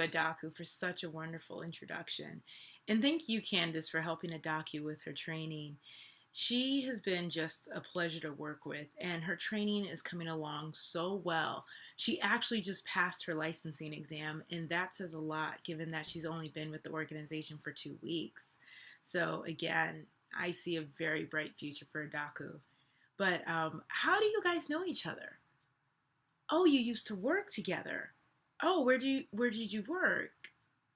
Adaku for such a wonderful introduction. And thank you, Candace, for helping Adaku with her training. She has been just a pleasure to work with, and her training is coming along so well. She actually just passed her licensing exam, and that says a lot given that she's only been with the organization for 2 weeks. So, again, I see a very bright future for Adaku. But how do you guys know each other? Oh, you used to work together. Oh, where did you work?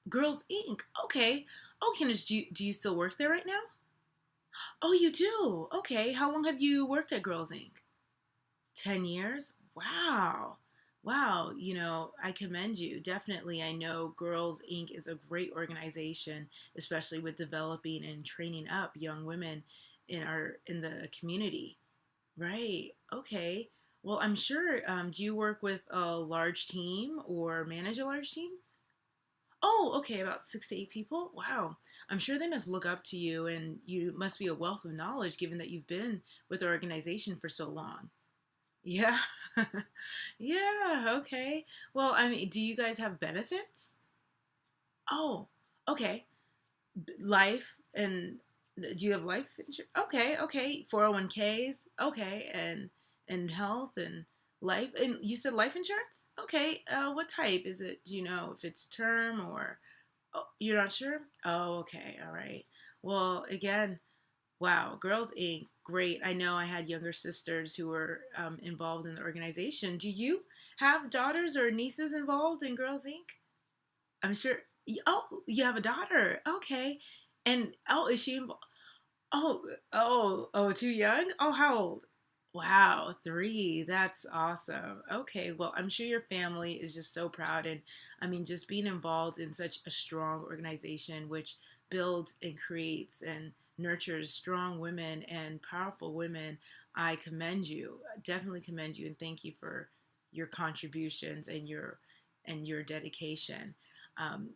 Girls Inc. Okay. Oh, Candace, do you still work there right now? Oh, you do. Okay. How long have you worked at Girls Inc? 10 years. Wow. Wow. I commend you. Definitely, I know Girls Inc. is a great organization, especially with developing and training up young women in the community. Right. Okay. Well, I'm sure. Do you work with a large team or manage a large team? Oh, okay, about 6 to 8 people. Wow. I'm sure they must look up to you, and you must be a wealth of knowledge given that you've been with the organization for so long. Yeah. Yeah. Okay. Well, I mean, do you guys have benefits? Oh, okay. Life and do you have life insurance? Okay, okay. 401ks. Okay, and health and life. And you said life insurance? Okay. What type is it? Do you know if it's term or oh, you're not sure? Oh, okay. All right. Well, again, wow, Girls Inc. Great. I know I had younger sisters who were involved in the organization. Do you have daughters or nieces involved in Girls Inc? I'm sure. Oh, you have a daughter. Okay. And oh, is she involved? Oh, oh, too young? Oh, how old? Wow, 3. That's awesome. Okay, well, I'm sure your family is just so proud. And I mean, just being involved in such a strong organization which builds and creates and nurtures strong women and powerful women. I commend you. Definitely commend you and thank you for your contributions and your dedication.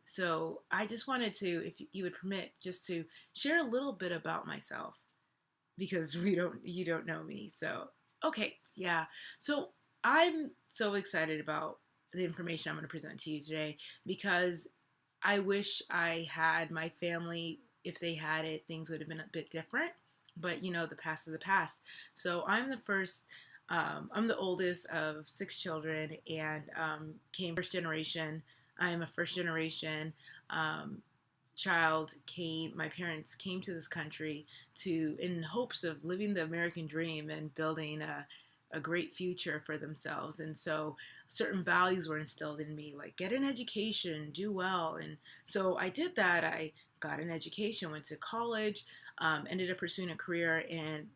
So I just wanted to, if you would permit, just to share a little bit about myself because you don't know me. So okay, yeah. So I'm so excited about the information I'm going to present to you today because I wish I had my family. If they had it, things would have been a bit different. But the past is the past. So I'm the first. I'm the oldest of 6 children and came first generation. I'm a first generation um, child. Came My parents came to this country to in hopes of living the American dream and building a great future for themselves. And so certain values were instilled in me, like get an education, do well. And so I did that. I got an education, went to college, ended up pursuing a career in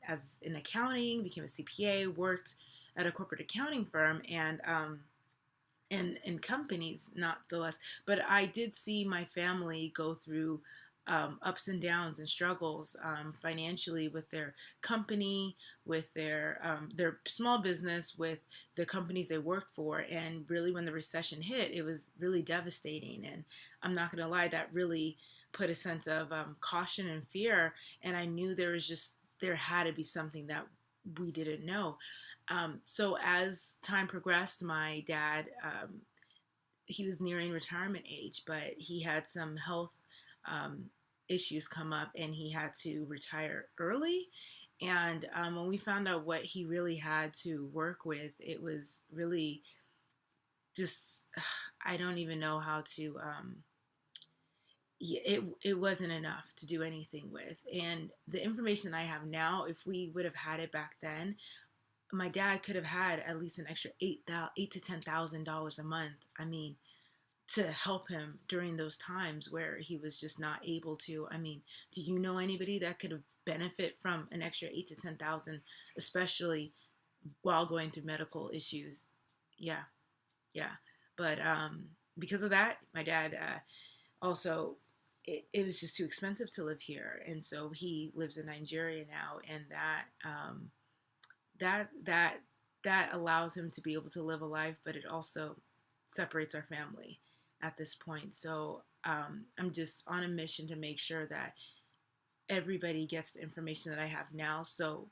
accounting, became a CPA, worked at a corporate accounting firm, and companies, not the less. But I did see my family go through ups and downs and struggles financially with their company, with their small business, with the companies they worked for. And really, when the recession hit, it was really devastating. And I'm not going to lie, that really put a sense of caution and fear. And I knew there had to be something that we didn't know. So as time progressed, my dad, he was nearing retirement age, but he had some health um, issues come up and he had to retire early. And when we found out what he really had to work with, it was really just, I don't even know how to, it wasn't enough to do anything with. And the information I have now, if we would have had it back then, my dad could have had at least an extra eight to $10,000 a month. I mean, to help him during those times where he was just not able to. I mean, do you know anybody that could have benefit from an extra 8 to 10,000, especially while going through medical issues? Yeah, yeah. But because of that, my dad also. It was just too expensive to live here, and so he lives in Nigeria now, and that that that allows him to be able to live a life, but it also separates our family at this point. So I'm just on a mission to make sure that everybody gets the information that I have now, so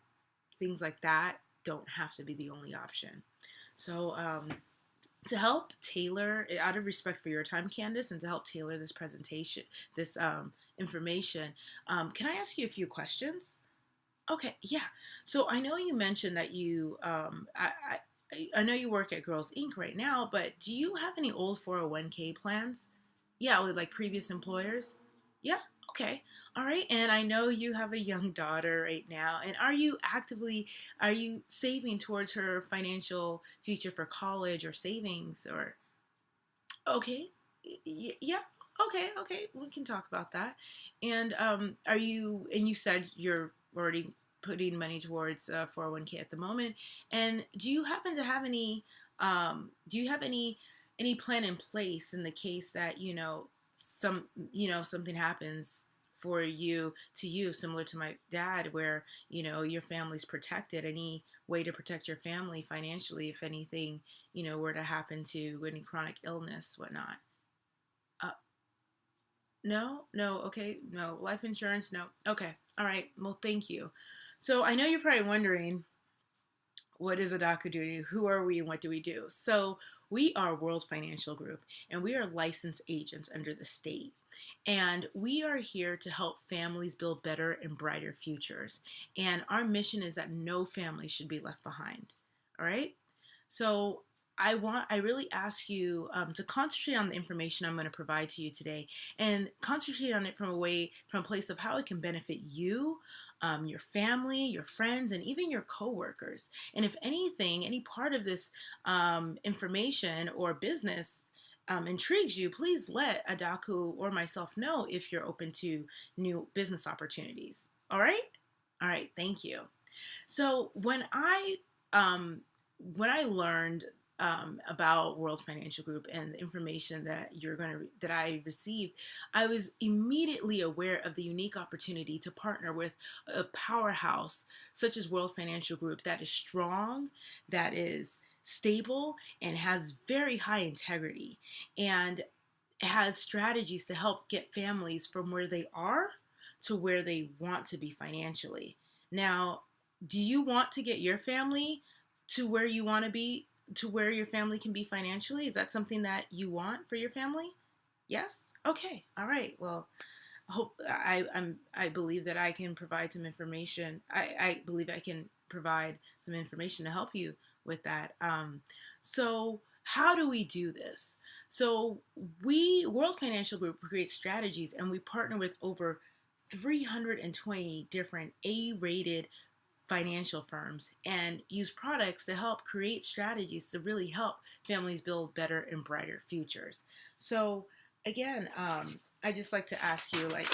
things like that don't have to be the only option. So To help tailor, out of respect for your time, Candace, and to help tailor this presentation, this information, can I ask you a few questions? Okay, yeah. So I know you mentioned that I know you work at Girls Inc. right now, but do you have any old 401k plans? Yeah, with like previous employers? Yeah, okay. All right. And I know you have a young daughter right now. And are you saving towards her financial future for college or savings or, okay. Yeah. Okay. Okay. We can talk about that. And and you said you're already putting money towards 401k at the moment. And do you have any plan in place in the case that, something happens for you, similar to my dad, where, your family's protected? Any way to protect your family financially if anything, were to happen to any chronic illness, whatnot? Uh, no, no, okay, no life insurance, no. Okay, all right. Well, thank you. So I know you're probably wondering, what is a DACA duty? Who are we and what do we do? So we are World Financial Group, and we are licensed agents under the state. And we are here to help families build better and brighter futures. And our mission is that no family should be left behind. All right? So I really ask you to concentrate on the information I'm going to provide to you today, and concentrate on it from a place of how it can benefit you, your family, your friends, and even your coworkers. And if anything, any part of this information or business intrigues you, please let Adaku or myself know if you're open to new business opportunities. All right? All right, thank you. So when I learned about World Financial Group and the information that I received, I was immediately aware of the unique opportunity to partner with a powerhouse such as World Financial Group that is strong, that is stable, and has very high integrity, and has strategies to help get families from where they are to where they want to be financially. Now, do you want to get your family to where you want to be, to where your family can be financially? Is that something that you want for your family? Yes? Okay. All right. Well, I believe that I can provide some information. I believe I can provide some information to help you with that. So how do we do this? So we World Financial Group creates strategies, and we partner with over 320 different A-rated financial firms and use products to help create strategies to really help families build better and brighter futures. So again, I just like to ask you, like,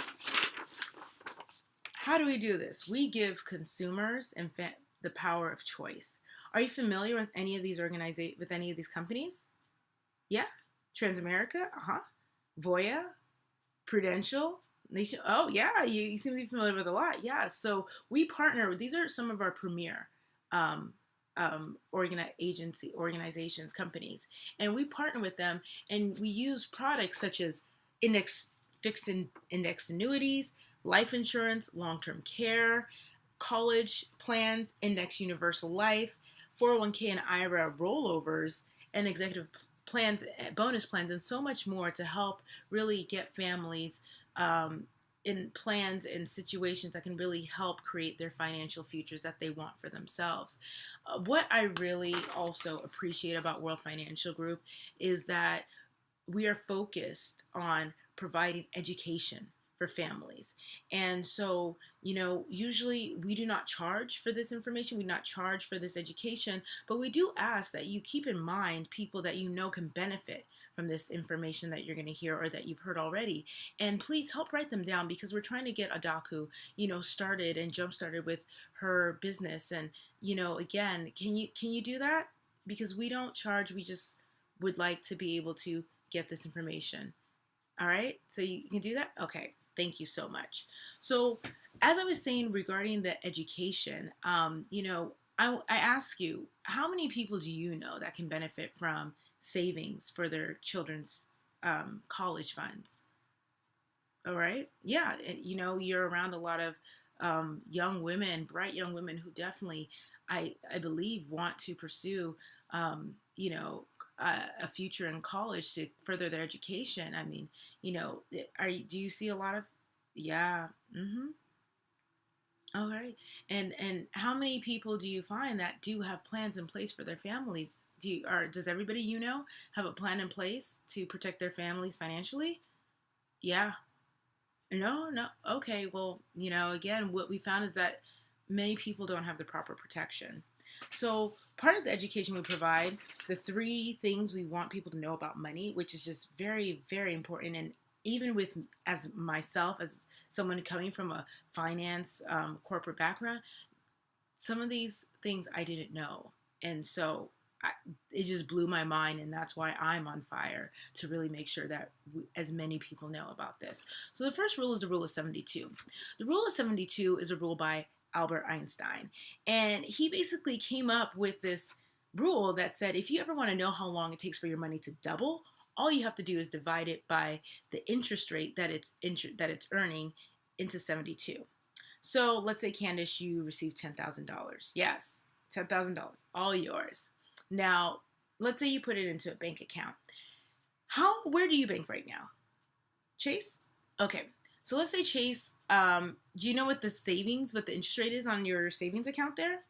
how do we do this? We give consumers the power of choice. Are you familiar with any of these with any of these companies? Yeah, Transamerica, Voya, Prudential, Nation. Oh yeah, you seem to be familiar with a lot. Yeah, so we partner. These are some of our premier um, organizations, companies, and we partner with them, and we use products such as index fixed index annuities, life insurance, long-term care, college plans, index universal life, 401k and IRA rollovers, and executive plans, bonus plans, and so much more to help really get families in plans and situations that can really help create their financial futures that they want for themselves. What I really also appreciate about World Financial Group is that we are focused on providing education for families. And so, usually we do not charge for this information, we do not charge for this education, but we do ask that you keep in mind people that can benefit from this information that you're going to hear or that you've heard already. And please help write them down, because we're trying to get Adaku, started and jump started with her business. And, again, can you do that? Because we don't charge, we just would like to be able to get this information. All right, so you can do that? Okay, thank you so much. So, as I was saying regarding the education, I ask you, how many people do you know that can benefit from savings for their children's college funds? All right, yeah, and, you're around a lot of young women, bright young women who definitely, I believe, want to pursue, um, you know, a future in college to further their education. I mean, do you see a lot of, yeah, mm-hmm. All right. And how many people do you find that do have plans in place for their families? Does everybody have a plan in place to protect their families financially? Yeah. No, no. Okay. Well, again, what we found is that many people don't have the proper protection. So, part of the education we provide, the three things we want people to know about money, which is just very, very important. And even with, as myself, as someone coming from a finance corporate background, some of these things I didn't know. And so it just blew my mind, and that's why I'm on fire to really make sure that as many people know about this. So the first rule is the rule of 72. The rule of 72 is a rule by Albert Einstein, and he basically came up with this rule that said if you ever want to know how long it takes for your money to double, all you have to do is divide it by the interest rate that it's earning into 72. So let's say, Candace, you received $10,000. Yes, $10,000, all yours. Now, let's say you put it into a bank account. Where do you bank right now? Chase? Okay. So let's say Chase, do you know what the interest rate is on your savings account there?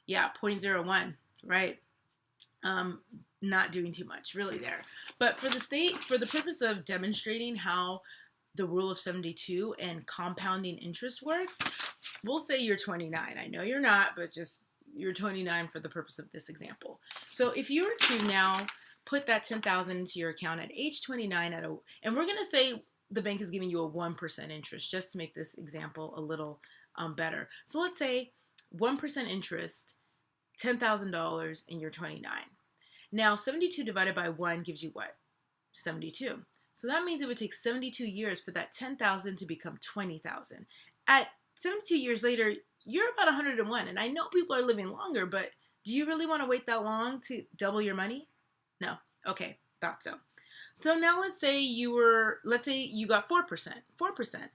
Yeah, 0.01, right? Not doing too much really there. But for the purpose of demonstrating how the rule of 72 and compounding interest works, we'll say you're 29. I know you're not, but just you're 29 for the purpose of this example. So if you were to now put that 10,000 into your account at age 29 and we're going to say the bank is giving you a 1% interest just to make this example a little better. So let's say 1% interest, $10,000, and you're 29. Now 72 divided by 1 gives you what? 72. So that means it would take 72 years for that 10,000 to become 20,000. At 72 years later, you're about 101. And I know people are living longer, but do you really want to wait that long to double your money? No. Okay, thought so. So now let's say you got 4%. 4%.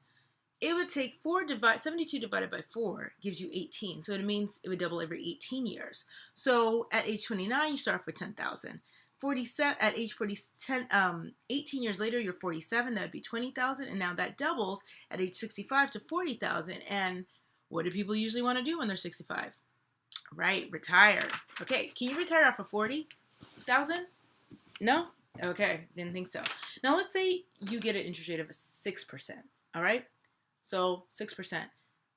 It would take 72 divided by 4 gives you 18. So it means it would double every 18 years. So at age 29, you start off with 10,000. 47 at age 18 years later, you're 47. That'd be 20,000, and now that doubles at age 65 to 40,000. And what do people usually want to do when they're 65? Right, retire. Okay, can you retire off of 40,000? No. Okay, didn't think so. Now let's say you get an interest rate of 6%. All right, so 6%.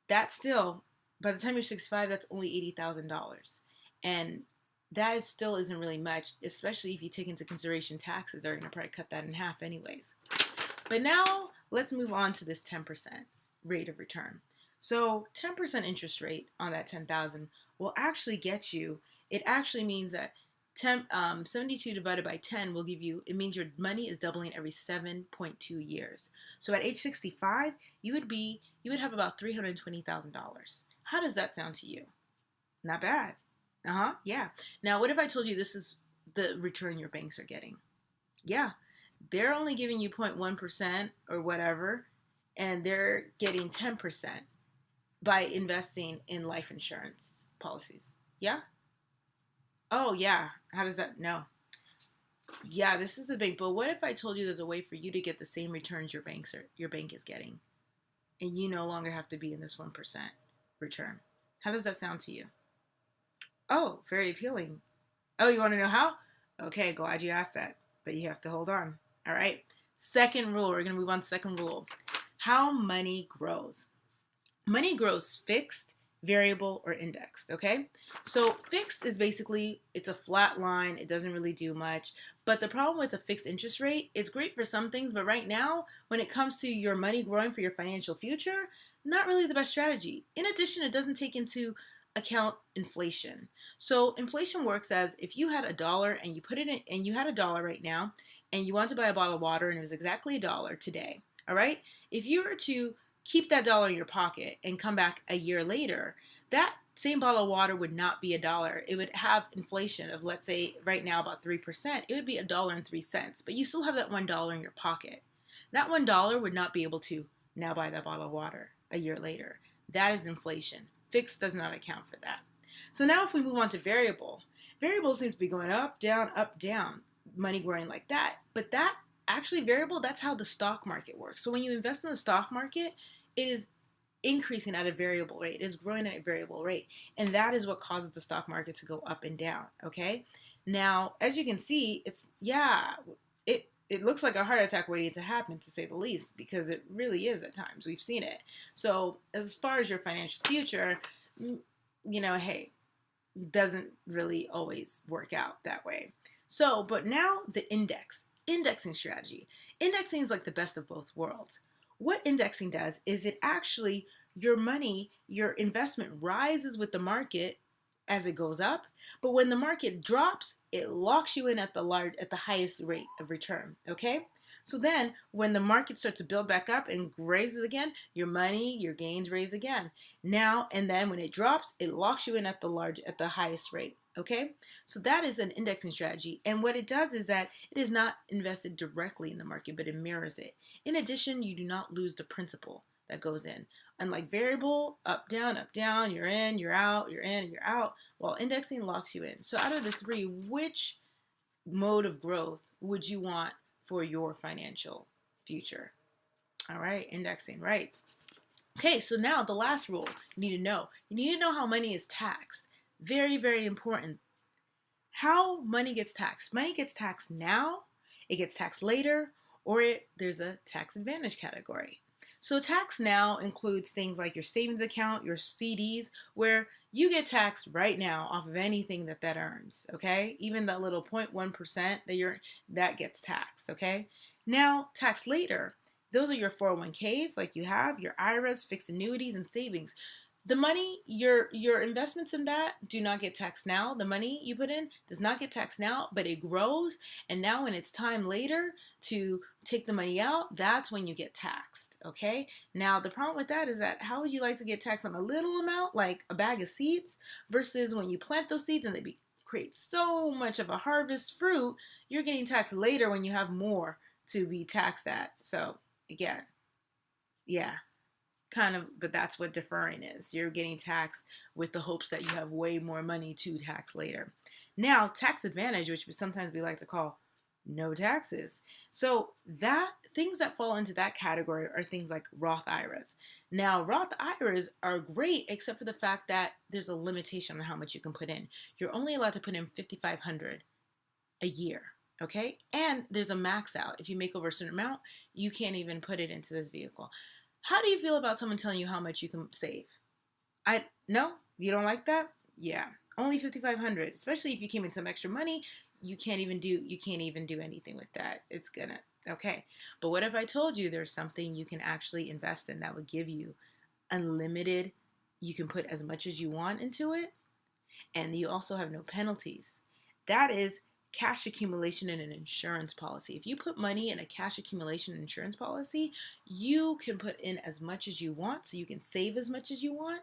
That's still, by the time you're 65, that's only $80,000, and that still isn't really much, especially if you take into consideration taxes. They're going to probably cut that in half anyways. But now let's move on to this 10% rate of return. So 10% interest rate on that 10,000 will actually get you, it actually means that 72 divided by 10 will give you, it means your money is doubling every 7.2 years. So at age 65, you would have about $320,000. How does that sound to you? Not bad. Yeah. Now, what if I told you this is the return your banks are getting? Yeah. They're only giving you 0.1% or whatever, and they're getting 10% by investing in life insurance policies. Yeah? Oh, yeah. How does that? No. Yeah, this is the big, but what if I told you there's a way for you to get the same returns your bank is getting, and you no longer have to be in this 1% return? How does that sound to you? Oh, very appealing. Oh, you want to know how? Okay, glad you asked that, but you have to hold on. All right. Second rule, we're going to move on to second rule. How money grows. Money grows fixed, variable, or indexed, okay? So fixed is basically, it's a flat line. It doesn't really do much. But the problem with a fixed interest rate, it's great for some things, but right now, when it comes to your money growing for your financial future, not really the best strategy. In addition, it doesn't take into account inflation. So inflation works as if you had $1 and you put it in, and you had $1 right now, and you want to buy a bottle of water and it was exactly $1 today. All right. If you were to keep that dollar in your pocket and come back a year later, that same bottle of water would not be $1. It would have inflation of, let's say right now, about 3%. It would be $1.03, but you still have that $1 in your pocket. That $1 would not be able to now buy that bottle of water a year later. That is inflation. Fixed does not account for that. So now if we move on to variable, Variable seems to be going up, down, money growing like that. But that actually variable, that's how the stock market works. So when you invest in the stock market, it is increasing at a variable rate. It is growing at a variable rate. And that is what causes the stock market to go up and down. Okay. Now, as you can see, it looks like a heart attack waiting to happen, to say the least, because it really is at times. We've seen it. So as far as your financial future, hey, doesn't really always work out that way. So, but now the indexing strategy. Indexing is like the best of both worlds. What indexing does is it actually, your money, your investment rises with the market as it goes up, but when the market drops, it locks you in at the highest rate of return. Okay, so then when the market starts to build back up and raises again, your money, your gains raise again. Now and then when it drops, it locks you in at the highest rate. Okay, so that is an indexing strategy, and what it does is that it is not invested directly in the market, but it mirrors it. In addition, you do not lose the principal that goes in. Unlike variable, up, down, you're in, you're out, you're in, you're out, while indexing locks you in. So out of the three, which mode of growth would you want for your financial future? All right, indexing, right. Okay, so now the last rule you need to know. You need to know how money is taxed. Very, very important. How money gets taxed. Money gets taxed now, it gets taxed later, or there's a tax advantage category. So tax now includes things like your savings account, your CDs, where you get taxed right now off of anything that earns, okay? Even that little 0.1% that gets taxed, okay? Now, tax later, those are your 401ks, like you have, your IRAs, fixed annuities, and savings. The money, your investments in that do not get taxed now. The money you put in does not get taxed now, but it grows. And now when it's time later to take the money out, that's when you get taxed, okay? Now, the problem with that is that how would you like to get taxed on a little amount, like a bag of seeds, versus when you plant those seeds and they create so much of a harvest fruit, you're getting taxed later when you have more to be taxed at. So, again, yeah. Kind of, but that's what deferring is. You're getting taxed with the hopes that you have way more money to tax later. Now, tax advantage, which sometimes we like to call no taxes. So that things that fall into that category are things like Roth IRAs. Now, Roth IRAs are great, except for the fact that there's a limitation on how much you can put in. You're only allowed to put in $5,500 a year. Okay, and there's a max out. If you make over a certain amount, you can't even put it into this vehicle. How do you feel about someone telling you how much you can save? No, you don't like that? Yeah, only $5,500. Especially if you came in some extra money, you can't even do anything with that. It's gonna okay. But what if I told you there's something you can actually invest in that would give you unlimited? You can put as much as you want into it, and you also have no penalties. That is cash accumulation in an insurance policy. If you put money in a cash accumulation insurance policy, you can put in as much as you want, so you can save as much as you want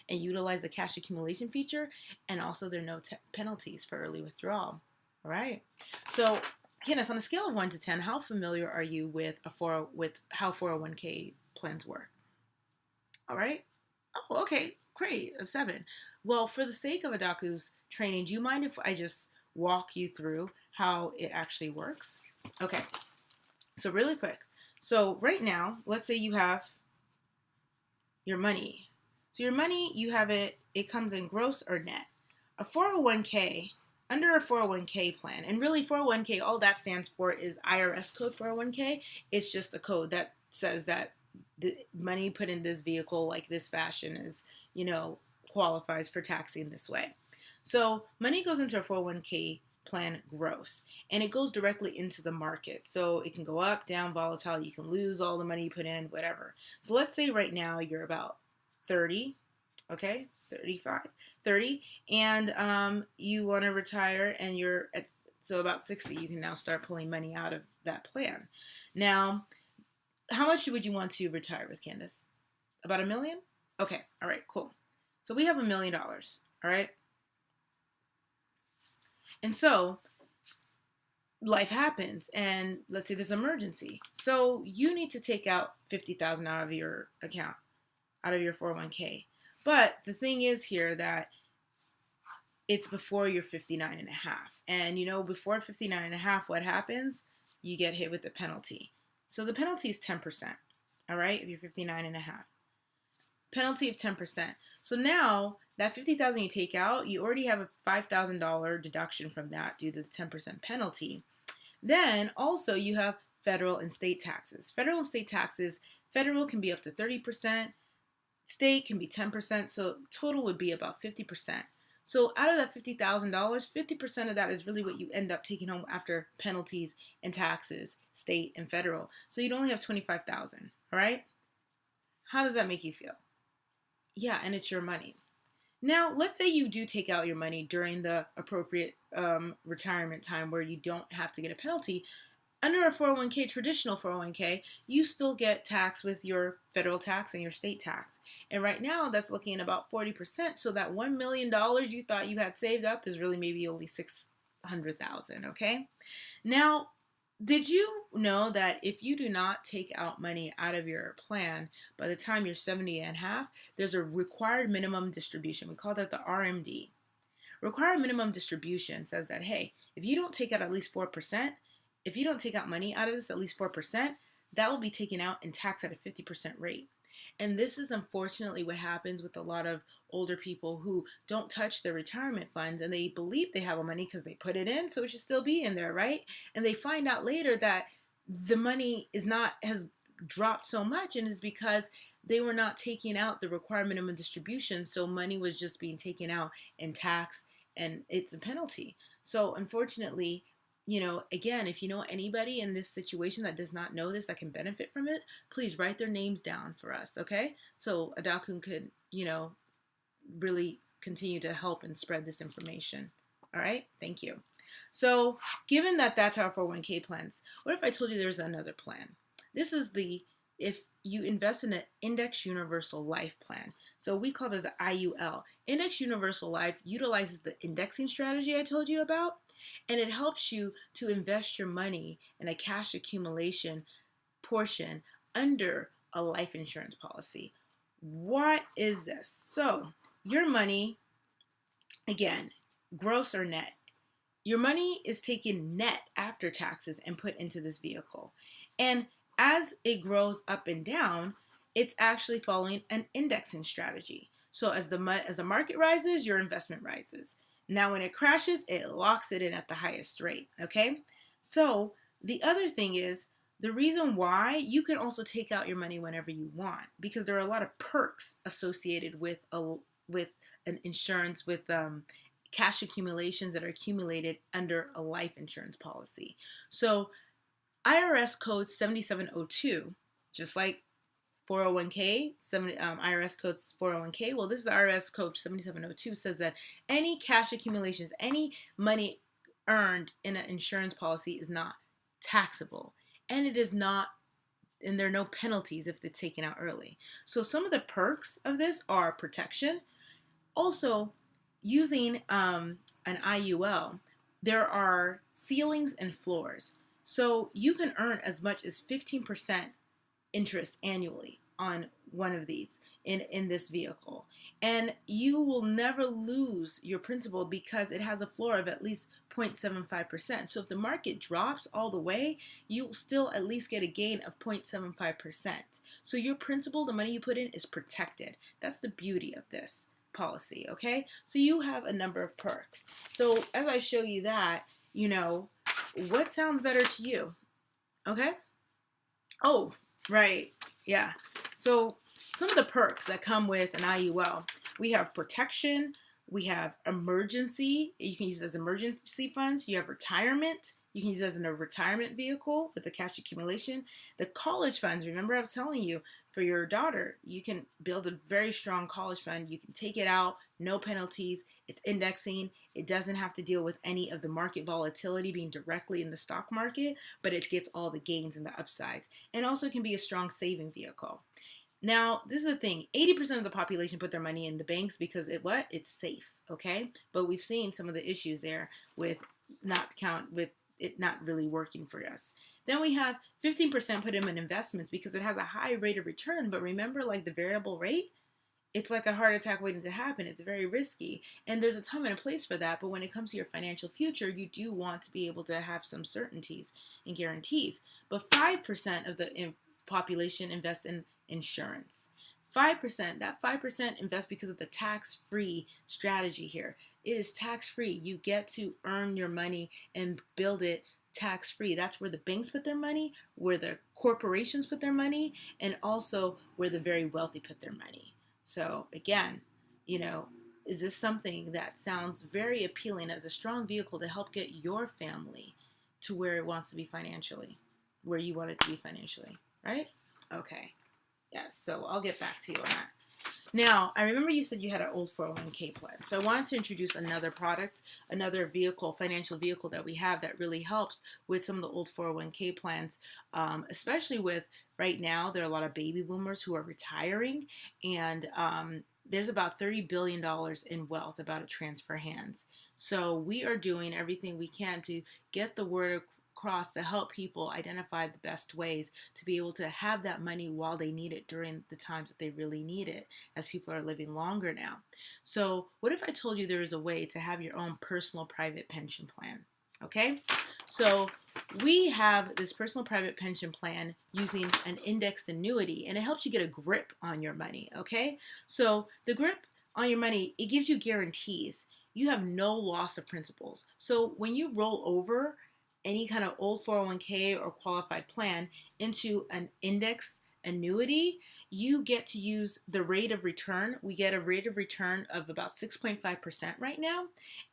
and utilize the cash accumulation feature, and also there are no penalties for early withdrawal. All right. So, Candace, on a scale of 1 to 10, how familiar are you with how 401k plans work? All right. Oh, okay, great. A 7. Well, for the sake of Adaku's training, do you mind if I just walk you through how it actually works? Okay, so really quick. So right now, let's say you have your money. So your money, you have it comes in gross or net. A 401k, under a 401k plan, and really 401k, all that stands for is IRS code 401k. It's just a code that says that the money put in this vehicle like this fashion is, qualifies for taxing this way. So money goes into a 401k plan gross, and it goes directly into the market. So it can go up, down, volatile. You can lose all the money you put in, whatever. So let's say right now you're about 30, okay, 35, 30, and you want to retire, and you're at about 60. You can now start pulling money out of that plan. Now, how much would you want to retire with, Candace? About $1 million? Okay, all right, cool. So we have $1 million, all right? And so life happens, and let's say there's an emergency. So you need to take out $50,000 out of your account, out of your 401k. But the thing is here that it's before you're 59 and a half. And you know, before 59 and a half, what happens? You get hit with the penalty. So the penalty is 10%. All right, if you're 59 and a half. Penalty of 10%. So now that 50,000 you take out, you already have a $5,000 deduction from that due to the 10% penalty. Then also you have federal and state taxes. Federal and state taxes, federal can be up to 30%, state can be 10%, so total would be about 50%. So out of that $50,000, 50% of that is really what you end up taking home after penalties and taxes, state and federal. So you'd only have 25,000, all right? How does that make you feel? Yeah, and it's your money. Now, let's say you do take out your money during the appropriate retirement time where you don't have to get a penalty. Under a 401k, traditional 401k, you still get taxed with your federal tax and your state tax. And right now, that's looking at about 40%. So that $1 million you thought you had saved up is really maybe only $600,000, okay? Now, did you know that if you do not take out money out of your plan by the time you're 70 and a half, there's a required minimum distribution. We call that the RMD. Required minimum distribution says that, hey, if you don't take out at least 4%, if you don't take out money out of this at least 4%, that will be taken out and taxed at a 50% rate. And this is unfortunately what happens with a lot of older people who don't touch their retirement funds, and they believe they have a money because they put it in, so it should still be in there, right? And they find out later that the money has dropped so much, and it's because they were not taking out the required minimum distribution, so money was just being taken out and taxed, and it's a penalty. So unfortunately, you know, again, if you know anybody in this situation that does not know this that can benefit from it, please write their names down for us, okay? So Adakun could, you know, really continue to help and spread this information. All right, thank you. So given that that's our 401k plans, what if I told you there's another plan? This is if you invest in an Index Universal Life plan. So we call it the IUL. Index Universal Life utilizes the indexing strategy I told you about, and it helps you to invest your money in a cash accumulation portion under a life insurance policy. What is this? So your money, again, gross or net, your money is taken net after taxes and put into this vehicle. And as it grows up and down, it's actually following an indexing strategy. So as the market rises, your investment rises. Now when it crashes, it locks it in at the highest rate, okay? So the other thing is, the reason why you can also take out your money whenever you want, because there are a lot of perks associated with an insurance, with cash accumulations that are accumulated under a life insurance policy. So IRS code 7702, just like 401k, IRS code 401k, well, this is IRS code 7702, says that any cash accumulations, any money earned in an insurance policy is not taxable, and it is not, and there are no penalties if it's taken out early. So some of the perks of this are protection. Also, using an IUL, there are ceilings and floors. So you can earn as much as 15% interest annually on one of these in this vehicle. And you will never lose your principal because it has a floor of at least 0.75%. So if the market drops all the way, you will still at least get a gain of 0.75%. So your principal, the money you put in, is protected. That's the beauty of this policy, okay? So you have a number of perks. So as I show you that, you know, what sounds better to you? Okay? Oh, right. Yeah. So some of the perks that come with an IUL, we have protection, we have emergency, you can use it as emergency funds, you have retirement, you can use it as a retirement vehicle with the cash accumulation. The college funds, remember I was telling you, for your daughter, you can build a very strong college fund. You can take it out, no penalties. It's indexing. It doesn't have to deal with any of the market volatility being directly in the stock market, but it gets all the gains and the upsides. And also can be a strong saving vehicle. Now, this is the thing. 80% of the population put their money in the banks because it's safe, okay? But we've seen some of the issues there with it not really working for us. Then we have 15% put in investments because it has a high rate of return. But remember, like the variable rate, it's like a heart attack waiting to happen. It's very risky. And there's a time and a place for that. But when it comes to your financial future, you do want to be able to have some certainties and guarantees. But 5% of the population invest in insurance. 5%, that 5% invest because of the tax-free strategy here. It is tax-free. You get to earn your money and build it tax-free. That's where the banks put their money, where the corporations put their money, and also where the very wealthy put their money. So again, is this something that sounds very appealing as a strong vehicle to help get your family to where it wants to be financially, where you want it to be financially, right? Okay. Yes, so I'll get back to you on that. Now, I remember you said you had an old 401k plan. So I wanted to introduce another product, another vehicle, financial vehicle that we have that really helps with some of the old 401k plans, especially with right now, there are a lot of baby boomers who are retiring, and there's about $30 billion in wealth about to transfer hands. So we are doing everything we can to get the word across to help people identify the best ways to be able to have that money while they need it during the times that they really need it, as people are living longer now. So what if I told you there is a way to have your own personal private pension plan? Okay, so we have this personal private pension plan using an indexed annuity, and it helps you get a grip on your money. Okay, so the grip on your money, it gives you guarantees. You have no loss of principals. So when you roll over any kind of old 401k or qualified plan into an index annuity, you get to use the rate of return. We get a rate of return of about 6.5% right now.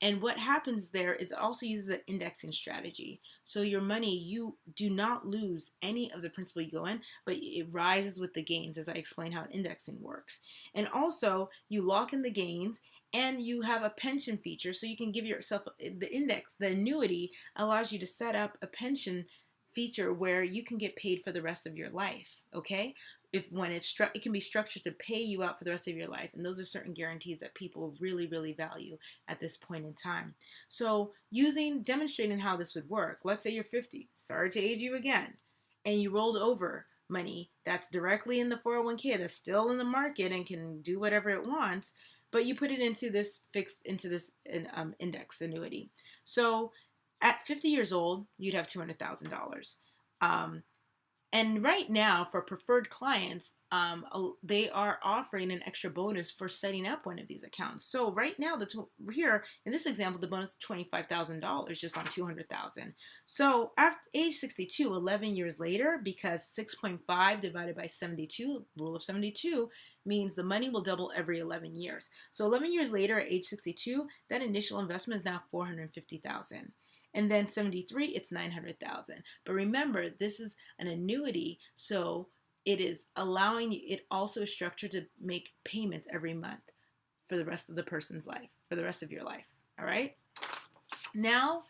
And what happens there is it also uses an indexing strategy. So your money, you do not lose any of the principal you go in, but it rises with the gains, as I explain how indexing works. And also you lock in the gains, and you have a pension feature, so you can give yourself the index. The annuity allows you to set up a pension feature where you can get paid for the rest of your life. Okay, it can be structured to pay you out for the rest of your life, and those are certain guarantees that people really, really value at this point in time. So demonstrating how this would work. Let's say you're 50. Sorry to age you again, and you rolled over money that's directly in the 401k that's still in the market and can do whatever it wants, but you put it into this index annuity. So at 50 years old, you'd have $200,000. And right now, for preferred clients, they are offering an extra bonus for setting up one of these accounts. So right now, here in this example, the bonus is $25,000 just on $200,000. So after age 62, 11 years later, because 6.5 divided by 72, rule of 72, means the money will double every 11 years. So 11 years later, at age 62, that initial investment is now $450,000. And then 73, it's 900,000. But remember, this is an annuity, so it is allowing you, it also is structured to make payments every month for the rest of the person's life, for the rest of your life. All right? Now,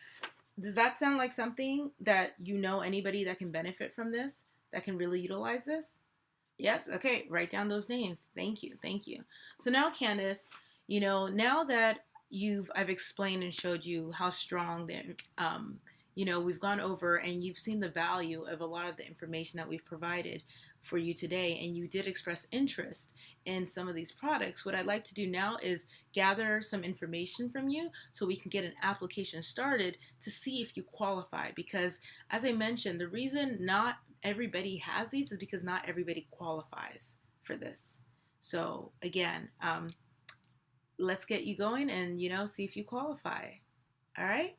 does that sound like something that anybody that can benefit from this, that can really utilize this? Yes? Okay, write down those names. Thank you. Thank you. So now, Candace, now that I've explained and showed you how strong we've gone over, and you've seen the value of a lot of the information that we've provided for you today, and you did express interest in some of these products. What I'd like to do now is gather some information from you so we can get an application started to see if you qualify, because as I mentioned, the reason not everybody has these is because not everybody qualifies for this. So again, let's get you going and, see if you qualify. All right?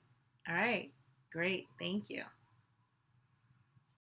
All right. Great. Thank you.